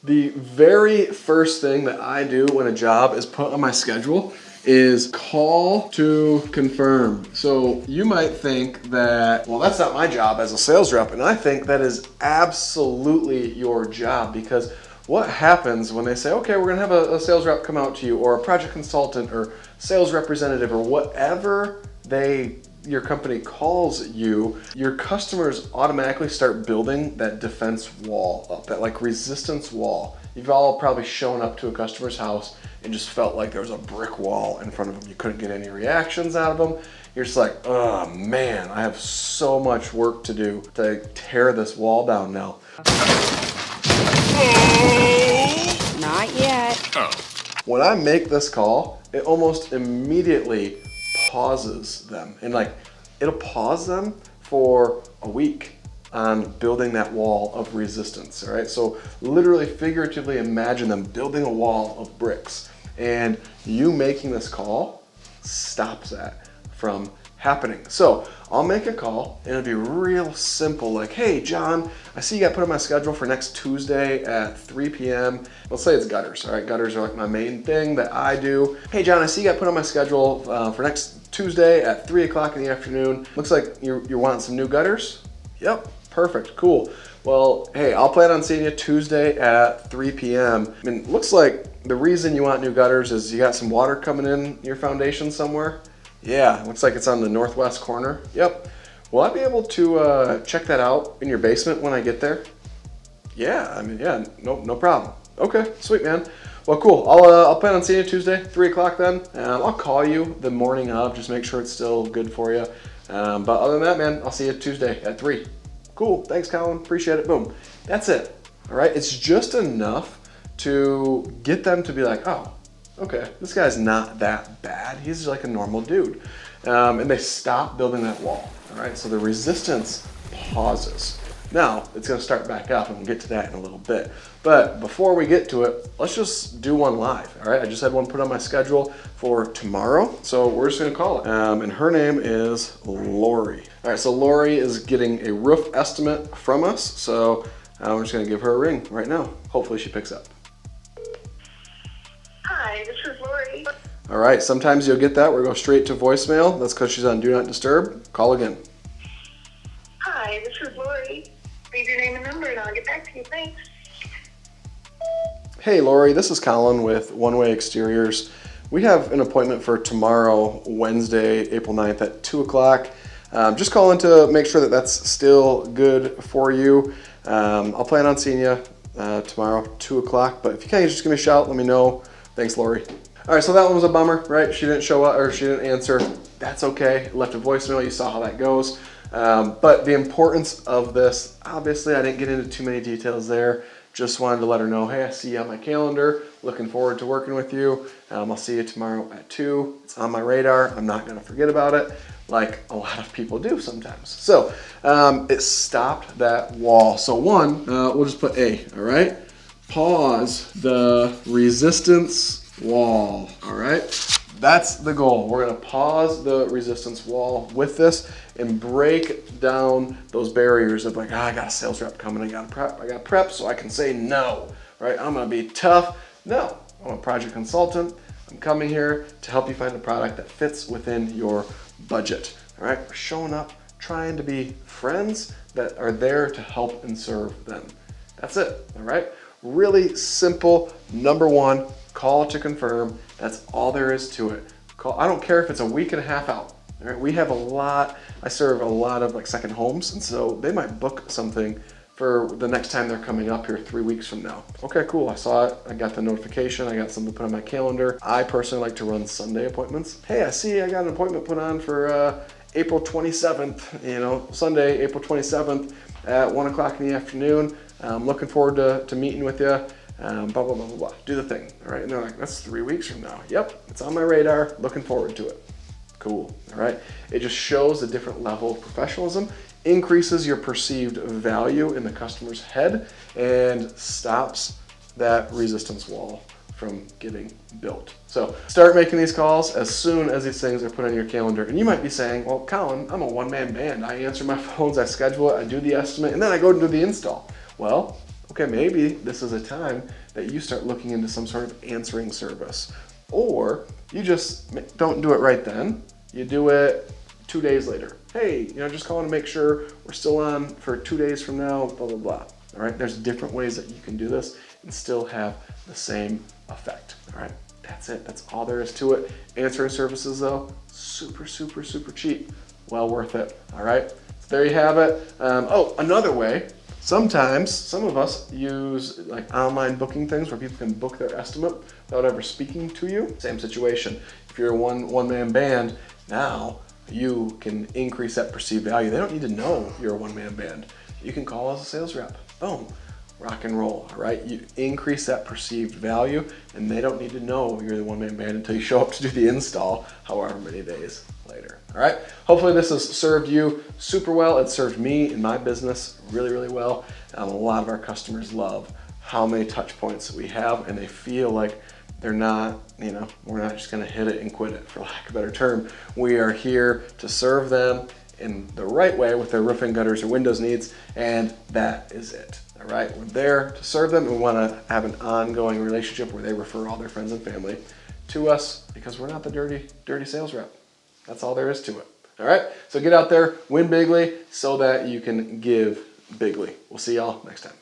The very first thing that I do when a job is put on my schedule is call to confirm. So you might think that, well, that's not my job as a sales rep. And I think that is absolutely your job, because what happens when they say, okay, we're gonna have a sales rep come out to you, or a project consultant or sales representative, or whatever your company calls you, your customers automatically start building that defense wall up, that like resistance wall. You've all probably shown up to a customer's house and just felt like there was a brick wall in front of them. You couldn't get any reactions out of them. You're just like, oh man, I have so much work to do to tear this wall down now. Not yet. When I make this call, it almost immediately pauses them, and like it'll pause them for a week on building that wall of resistance. All right, so literally figuratively imagine them building a wall of bricks, and you making this call stops that from happening. So I'll make a call and it'll be real simple, like, hey John, I see you got put on my schedule for next Tuesday at 3 p.m. Let's say it's gutters. All right, gutters are like my main thing that I do. Hey John, I see you got put on my schedule for next Tuesday at 3 o'clock in the afternoon. Looks like you're wanting some new gutters? Yep, perfect, cool. Well, hey, I'll plan on seeing you Tuesday at 3 p.m. I mean, looks like the reason you want new gutters is you got some water coming in your foundation somewhere. Yeah, looks like it's on the northwest corner. Yep. Will I be able to check that out in your basement when I get there? Yeah, I mean, yeah, no problem. Okay, sweet, man. Well, cool. I'll plan on seeing you Tuesday, 3 o'clock then. I'll call you the morning of, just make sure it's still good for you. But other than that, man, I'll see you Tuesday at 3. Cool, thanks, Colin, appreciate it, boom. That's it, all right? It's just enough to get them to be like, oh, okay, this guy's not that bad. He's like a normal dude. And they stop building that wall, all right? So the resistance pauses. Now, it's gonna start back up, and we'll get to that in a little bit. But before we get to it, let's just do one live, all right? I just had one put on my schedule for tomorrow, so we're just gonna call it. And her name is Lori. All right, so Lori is getting a roof estimate from us, so I'm just gonna give her a ring right now. Hopefully she picks up. Hi, this is Lori. All right, sometimes you'll get that. We'll go straight to voicemail. That's because she's on Do Not Disturb. Call again. Hi, this is Lori. Leave your name and number and I'll get back to you. Thanks. Hey, Lori, this is Colin with One Way Exteriors. We have an appointment for tomorrow, Wednesday, April 9th at 2 o'clock. Just calling to make sure that that's still good for you. I'll plan on seeing you tomorrow, 2 o'clock. But if you can, just give me a shout. Let me know. Thanks, Lori. All right, so that one was a bummer, right? She didn't show up, or she didn't answer. That's okay. Left a voicemail. You saw how that goes. But the importance of this, obviously, I didn't get into too many details there. Just wanted to let her know, hey, I see you on my calendar. Looking forward to working with you. I'll see you tomorrow at 2. It's on my radar. I'm not going to forget about it, like a lot of people do sometimes. So it stopped that wall. So one, we'll just put A, all right? Pause the resistance wall, all right? That's the goal. We're gonna pause the resistance wall with this and break down those barriers of like, I got a sales rep coming, I got prep so I can say no, right? I'm gonna be tough. No, I'm a project consultant. I'm coming here to help you find a product that fits within your budget, all right? We're showing up, trying to be friends that are there to help and serve them. That's it, all right? Really simple. Number one, call to confirm. That's all there is to it. I don't care if it's a week and a half out. All right, we have I serve a lot of like second homes, and so they might book something for the next time they're coming up here 3 weeks from now. Okay, cool, I saw it, I got the notification, I got something put on my calendar. I personally like to run Sunday appointments. Hey, I see I got an appointment put on for April 27th, Sunday, April 27th at 1 o'clock in the afternoon. I'm looking forward to meeting with you. Blah, blah, blah, blah, blah. Do the thing, all right? And they're like, that's 3 weeks from now. Yep, it's on my radar, looking forward to it. Cool, all right? It just shows a different level of professionalism, increases your perceived value in the customer's head, and stops that resistance wall from getting built. So start making these calls as soon as these things are put on your calendar. And you might be saying, well, Colin, I'm a one-man band. I answer my phones, I schedule it, I do the estimate, and then I go to do the install. Well, Okay, maybe this is a time that you start looking into some sort of answering service. Or you just don't do it right then. You do it 2 days later. Hey, just calling to make sure we're still on for 2 days from now, blah, blah, blah. All right, there's different ways that you can do this and still have the same effect. All right, that's it. That's all there is to it. Answering services though, super, super, super cheap. Well worth it. All right, so there you have it. Oh, another way. Sometimes some of us use like online booking things where people can book their estimate without ever speaking to you. Same situation. If you're a one-man band, now you can increase that perceived value. They don't need to know you're a one-man band. You can call as a sales rep. Boom. Rock and roll, all right? You increase that perceived value, and they don't need to know you're the one-man band until you show up to do the install however many days later, all right? Hopefully this has served you super well. It served me in my business really, really well. A lot of our customers love how many touch points we have, and they feel like they're not, we're not just gonna hit it and quit it, for lack of a better term. We are here to serve them in the right way with their roofing, gutters, or windows needs, and that is it. All right, we're there to serve them. We want to have an ongoing relationship where they refer all their friends and family to us because we're not the dirty sales rep. That's all there is to it. All right, so get out there, win bigly so that you can give bigly. We'll see y'all next time.